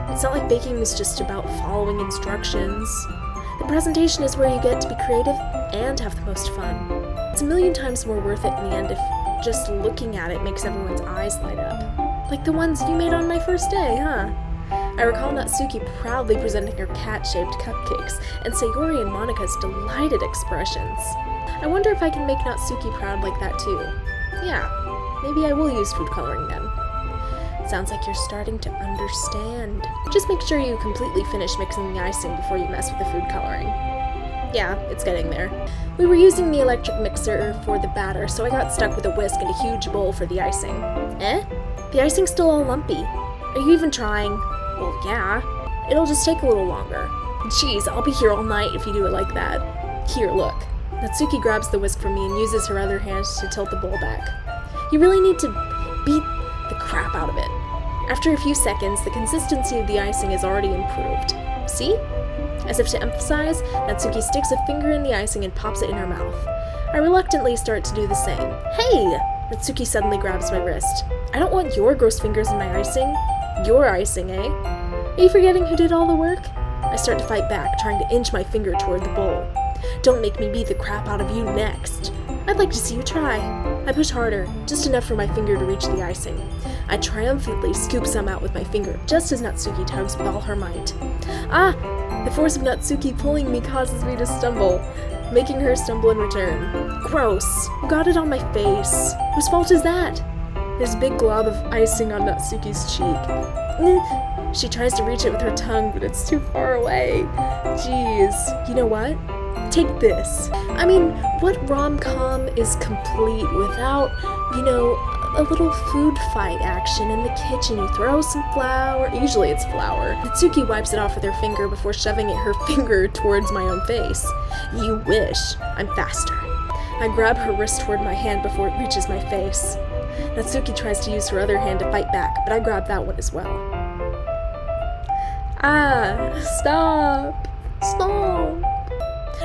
It's not like baking is just about following instructions. The presentation is where you get to be creative and have the most fun. It's a million times more worth it in the end if just looking at it makes everyone's eyes light up. Like the ones you made on my first day, huh? I recall Natsuki proudly presenting her cat-shaped cupcakes, and Sayori and Monika's delighted expressions. I wonder if I can make Natsuki proud like that too. Yeah, maybe I will use food coloring then. Sounds like you're starting to understand. Just make sure you completely finish mixing the icing before you mess with the food coloring. Yeah, it's getting there. We were using the electric mixer for the batter, so I got stuck with a whisk and a huge bowl for the icing. Eh? The icing's still all lumpy. Are you even trying? Well, yeah. It'll just take a little longer. Jeez, I'll be here all night if you do it like that. Here, look. Natsuki grabs the whisk from me and uses her other hand to tilt the bowl back. You really need to beat the crap out of it. After a few seconds, the consistency of the icing is already improved. See? As if to emphasize, Natsuki sticks a finger in the icing and pops it in her mouth. I reluctantly start to do the same. Hey! Natsuki suddenly grabs my wrist. I don't want your gross fingers in my icing. Your icing, eh? Are you forgetting who did all the work? I start to fight back, trying to inch my finger toward the bowl. Don't make me beat the crap out of you next. I'd like to see you try. I push harder, just enough for my finger to reach the icing. I triumphantly scoop some out with my finger, just as Natsuki tugs with all her might. Ah! The force of Natsuki pulling me causes me to stumble, making her stumble in return. Gross! You got it on my face. Whose fault is that? There's a big glob of icing on Natsuki's cheek. She tries to reach it with her tongue, but it's too far away. Jeez. You know what? Take this. I mean, what rom-com is complete without, a little food fight action in the kitchen? You throw some flour, usually it's flour. Natsuki wipes it off with her finger before shoving her finger towards my own face. You wish. I'm faster. I grab her wrist toward my hand before it reaches my face. Natsuki tries to use her other hand to fight back, but I grab that one as well. Ah, stop. Stop.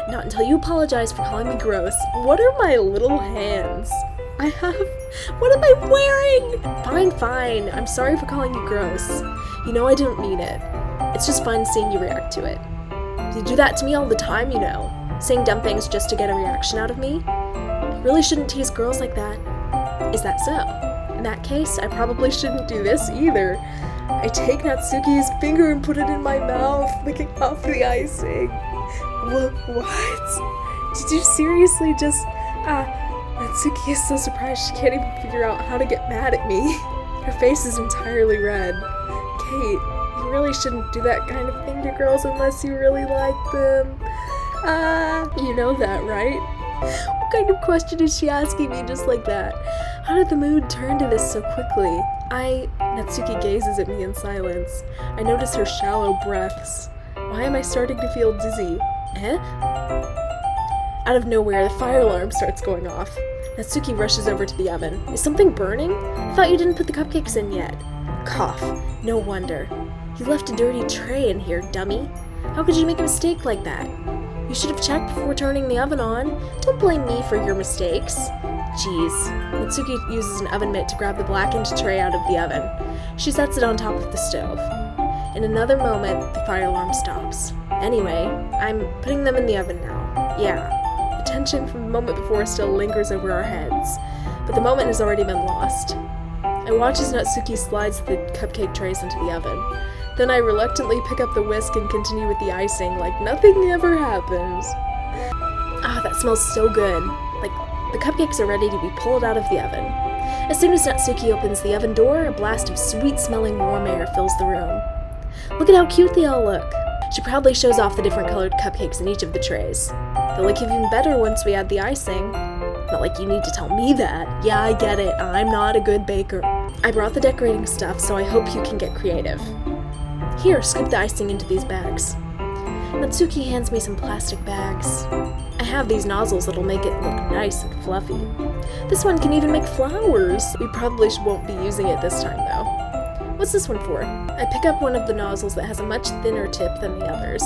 Not until you apologize for calling me gross. What are my little hands? What am I wearing? Fine. I'm sorry for calling you gross. You know I didn't mean it. It's just fun seeing you react to it. You do that to me all the time, saying dumb things just to get a reaction out of me. You really shouldn't tease girls like that. Is that so? In that case, I probably shouldn't do this either. I take Natsuki's finger and put it in my mouth, licking off the icing. What? Did you seriously just... Natsuki is so surprised she can't even figure out how to get mad at me. Her face is entirely red. Kate, you really shouldn't do that kind of thing to girls unless you really like them. You know that, right? What kind of question is she asking me just like that? How did the mood turn to this so quickly? Natsuki gazes at me in silence. I notice her shallow breaths. Why am I starting to feel dizzy? Out of nowhere, the fire alarm starts going off. Natsuki rushes over to the oven. Is something burning? I thought you didn't put the cupcakes in yet. Cough. No wonder. You left a dirty tray in here, dummy. How could you make a mistake like that? You should have checked before turning the oven on. Don't blame me for your mistakes. Jeez. Natsuki uses an oven mitt to grab the blackened tray out of the oven. She sets it on top of the stove. In another moment, the fire alarm stops. Anyway, I'm putting them in the oven now. Yeah. The tension from the moment before still lingers over our heads, but the moment has already been lost. I watch as Natsuki slides the cupcake trays into the oven. Then I reluctantly pick up the whisk and continue with the icing like nothing ever happens. That smells so good. Like the cupcakes are ready to be pulled out of the oven. As soon as Natsuki opens the oven door, a blast of sweet-smelling warm air fills the room. Look at how cute they all look. She proudly shows off the different colored cupcakes in each of the trays. They'll look even better once we add the icing. Not like you need to tell me that. Yeah, I get it. I'm not a good baker. I brought the decorating stuff, so I hope you can get creative. Here, scoop the icing into these bags. Natsuki hands me some plastic bags. I have these nozzles that'll make it look nice and fluffy. This one can even make flowers. We probably won't be using it this time, though. What's this one for? I pick up one of the nozzles that has a much thinner tip than the others.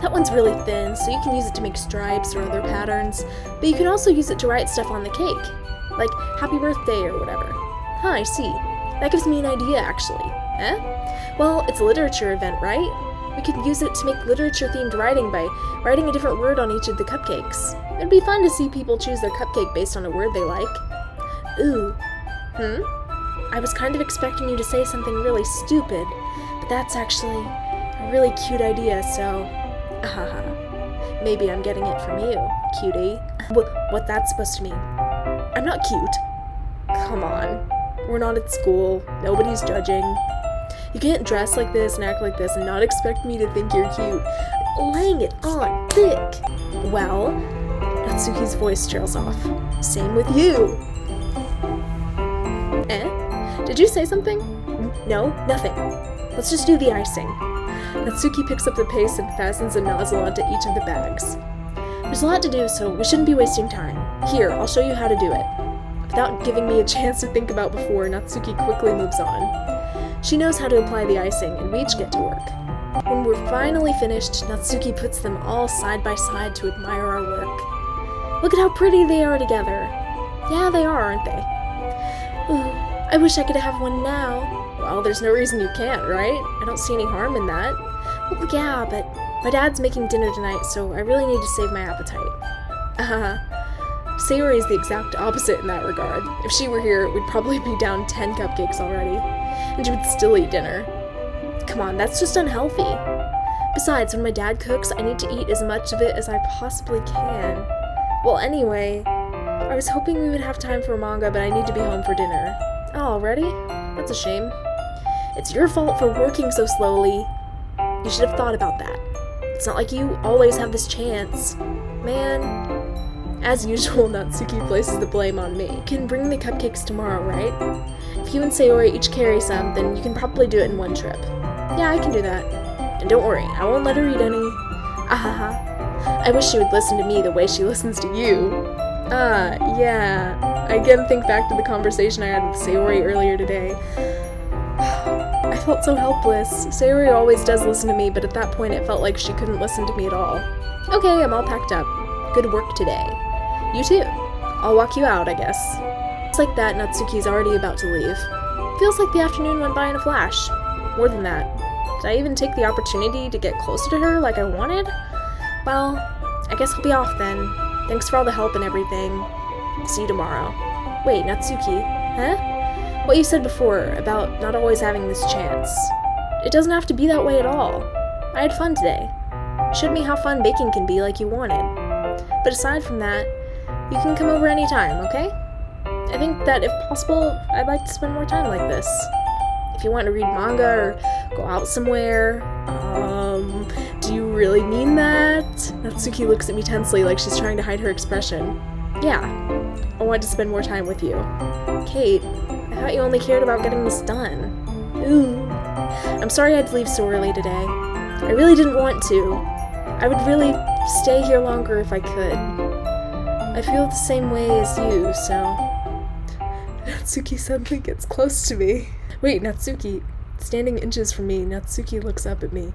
That one's really thin, so you can use it to make stripes or other patterns, but you can also use it to write stuff on the cake, like happy birthday or whatever. I see. That gives me an idea, actually. Well, it's a literature event, right? We could use it to make literature-themed writing by writing a different word on each of the cupcakes. It'd be fun to see people choose their cupcake based on a word they like. Ooh. I was kind of expecting you to say something really stupid, but that's actually a really cute idea, so... maybe I'm getting it from you, cutie. What that's supposed to mean? I'm not cute. Come on. We're not at school. Nobody's judging. You can't dress like this and act like this and not expect me to think you're cute. Laying it on thick. Well, Natsuki's voice trails off. Same with you. Did you say something? No, nothing. Let's just do the icing. Natsuki picks up the paste and fastens a nozzle onto each of the bags. There's a lot to do, so we shouldn't be wasting time. Here, I'll show you how to do it. Without giving me a chance to think about before, Natsuki quickly moves on. She knows how to apply the icing, and we each get to work. When we're finally finished, Natsuki puts them all side by side to admire our work. Look at how pretty they are together. Yeah, they are, aren't they? Ooh, I wish I could have one now. Well, there's no reason you can't, right? I don't see any harm in that. Well, yeah, but my dad's making dinner tonight, so I really need to save my appetite. Sayori is the exact opposite in that regard. If she were here, we'd probably be down 10 cupcakes already, and she would still eat dinner. Come on, that's just unhealthy. Besides, when my dad cooks, I need to eat as much of it as I possibly can. Well, anyway, I was hoping we would have time for manga, but I need to be home for dinner. Oh, already? That's a shame. It's your fault for working so slowly. You should have thought about that. It's not like you always have this chance. Man. As usual, Natsuki places the blame on me. You can bring the cupcakes tomorrow, right? If you and Sayori each carry some, then you can probably do it in one trip. Yeah, I can do that. And don't worry, I won't let her eat any. I wish she would listen to me the way she listens to you. Yeah. I again think back to the conversation I had with Sayori earlier today. I felt so helpless. Sayori always does listen to me, but at that point it felt like she couldn't listen to me at all. Okay, I'm all packed up. Good work today. You too. I'll walk you out, I guess. Just like that, Natsuki's already about to leave. Feels like the afternoon went by in a flash. More than that. Did I even take the opportunity to get closer to her like I wanted? Well, I guess I'll be off then. Thanks for all the help and everything. See you tomorrow. Wait, Natsuki. Huh? What you said before about not always having this chance. It doesn't have to be that way at all. I had fun today. Showed me how fun baking can be like you wanted. But aside from that, you can come over anytime, okay? I think that if possible, I'd like to spend more time like this. If you want to read manga or go out somewhere, do you really mean that? Natsuki looks at me tensely like she's trying to hide her expression. Yeah, I want to spend more time with you. Kate, I thought you only cared about getting this done. Ooh. I'm sorry I had to leave so early today. I really didn't want to. I would really stay here longer if I could. I feel the same way as you, so... Natsuki suddenly gets close to me. Wait, Natsuki. Standing inches from me, Natsuki looks up at me.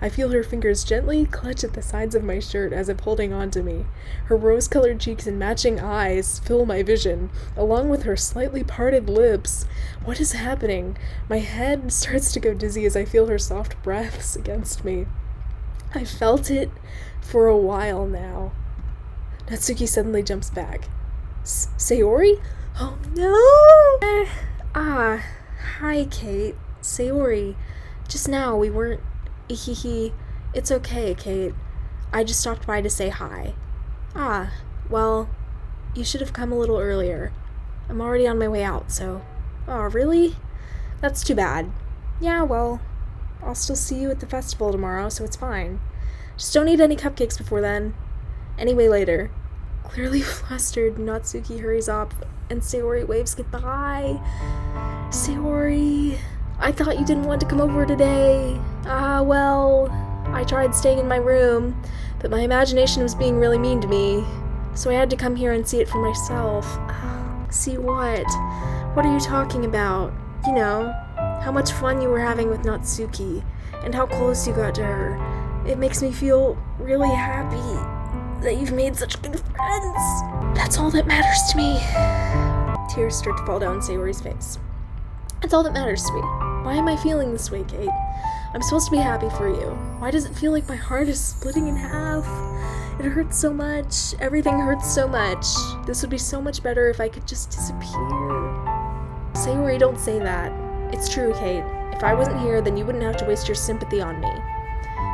I feel her fingers gently clutch at the sides of my shirt as if holding on to me. Her rose-colored cheeks and matching eyes fill my vision, along with her slightly parted lips. What is happening? My head starts to go dizzy as I feel her soft breaths against me. I've felt it for a while now. Natsuki suddenly jumps back. Sayori? Oh no! Hi, Kate. Sayori. Just now, we weren't... It's okay, Kate. I just stopped by to say hi. Well, you should have come a little earlier. I'm already on my way out, so... Oh, really? That's too bad. Yeah, well, I'll still see you at the festival tomorrow, so it's fine. Just don't eat any cupcakes before then. Anyway, later. Clearly flustered, Natsuki hurries off, and Sayori waves goodbye. Sayori, I thought you didn't want to come over today. Well, I tried staying in my room, but my imagination was being really mean to me, so I had to come here and see it for myself. See what? What are you talking about? You know, how much fun you were having with Natsuki, and how close you got to her. It makes me feel really happy that you've made such good friends. That's all that matters to me. Tears start to fall down Sayori's face. That's all that matters to me. Why am I feeling this way, Kate? I'm supposed to be happy for you. Why does it feel like my heart is splitting in half? It hurts so much. Everything hurts so much. This would be so much better if I could just disappear. Sayori, don't say that. It's true, Kate. If I wasn't here, then you wouldn't have to waste your sympathy on me.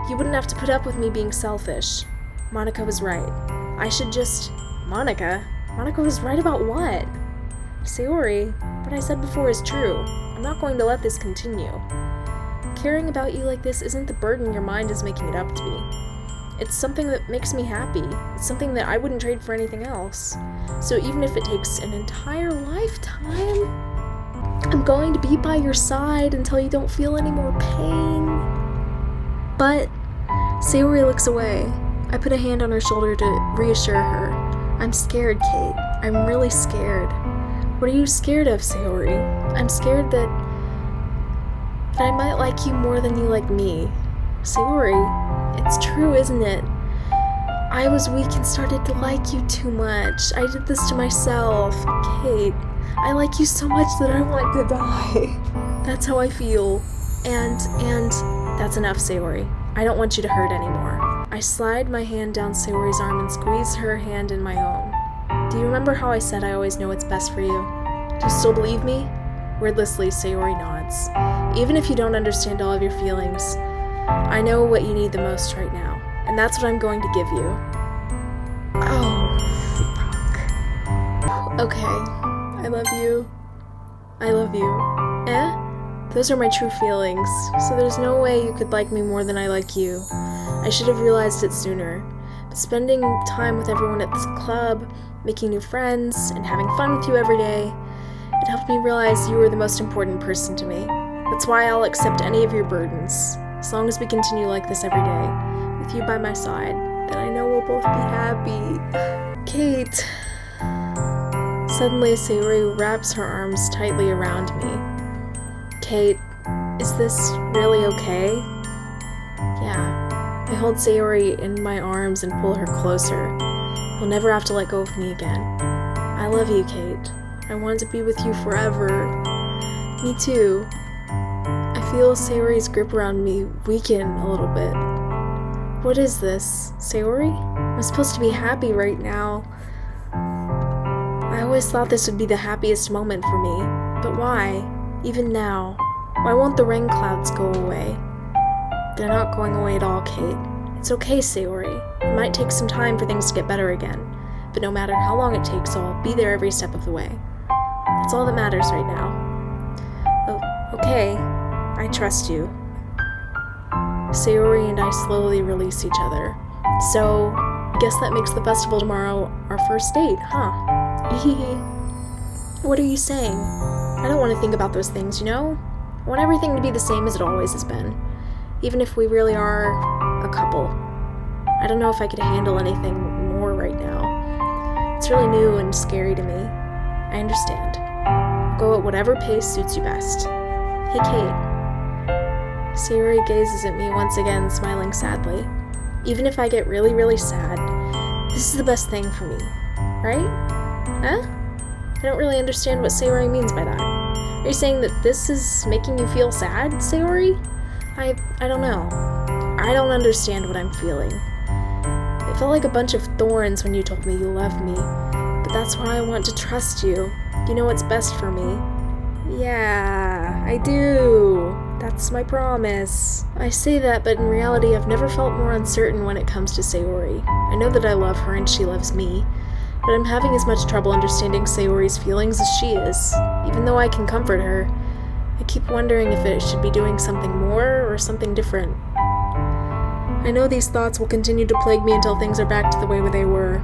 You wouldn't have to put up with me being selfish. Monica was right. I should just... Monica? Monica was right about what? Sayori, what I said before is true. I'm not going to let this continue. Caring about you like this isn't the burden your mind is making it up to be. It's something that makes me happy. It's something that I wouldn't trade for anything else. So even if it takes an entire lifetime, I'm going to be by your side until you don't feel any more pain. But Sayori looks away. I put a hand on her shoulder to reassure her. I'm scared, Kate. I'm really scared. What are you scared of, Sayori? I'm scared that I might like you more than you like me. Sayori, it's true, isn't it? I was weak and started to like you too much. I did this to myself. Kate, I like you so much that I want to die. That's how I feel. And that's enough, Sayori. I don't want you to hurt anymore. I slide my hand down Sayori's arm and squeeze her hand in my own. Do you remember how I said I always know what's best for you? Do you still believe me? Wordlessly, Sayori nods. Even if you don't understand all of your feelings, I know what you need the most right now, and that's what I'm going to give you. Oh, fuck. Okay, I love you. I love you. Those are my true feelings, so there's no way you could like me more than I like you. I should have realized it sooner. But spending time with everyone at this club, making new friends, and having fun with you every day, it helped me realize you were the most important person to me. That's why I'll accept any of your burdens, as long as we continue like this every day, with you by my side. Then I know we'll both be happy. Kate. Suddenly, Sayori wraps her arms tightly around me. Kate, is this really okay? Yeah. I hold Sayori in my arms and pull her closer. You'll never have to let go of me again. I love you, Kate. I want to be with you forever. Me too. I feel Sayori's grip around me weaken a little bit. What is this, Sayori? I'm supposed to be happy right now. I always thought this would be the happiest moment for me, but why? Even now, why won't the rain clouds go away? They're not going away at all, Kate. It's okay, Sayori. It might take some time for things to get better again, but no matter how long it takes, I'll be there every step of the way. That's all that matters right now. Oh, okay. I trust you. Sayori and I slowly release each other. So, I guess that makes the festival tomorrow our first date, huh? What are you saying? I don't want to think about those things, you know? I want everything to be the same as it always has been. Even if we really are a couple. I don't know if I could handle anything more right now. It's really new and scary to me. I understand. I'll go at whatever pace suits you best. Hey, Kate. Sayori gazes at me once again, smiling sadly. Even if I get really, really sad, this is the best thing for me. Right? Huh? I don't really understand what Sayori means by that. Are you saying that this is making you feel sad, Sayori? I don't know. I don't understand what I'm feeling. It felt like a bunch of thorns when you told me you loved me, but that's why I want to trust you. You know what's best for me. Yeah, I do. That's my promise. I say that, but in reality, I've never felt more uncertain when it comes to Sayori. I know that I love her and she loves me, but I'm having as much trouble understanding Sayori's feelings as she is. Even though I can comfort her, I keep wondering if it should be doing something more or something different. I know these thoughts will continue to plague me until things are back to the way they were.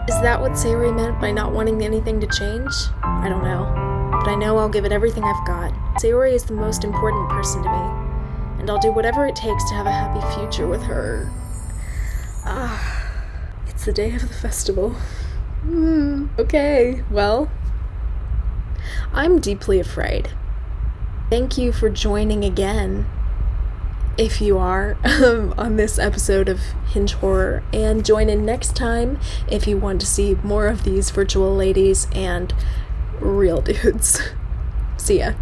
Is that what Sayori meant by not wanting anything to change? I don't know, but I know I'll give it everything I've got. Sayori is the most important person to me, and I'll do whatever it takes to have a happy future with her. It's the day of the festival. Okay, well, I'm deeply afraid. Thank you for joining again, if you are, on this episode of Hinge Horror, and join in next time if you want to see more of these virtual ladies and real dudes. See ya.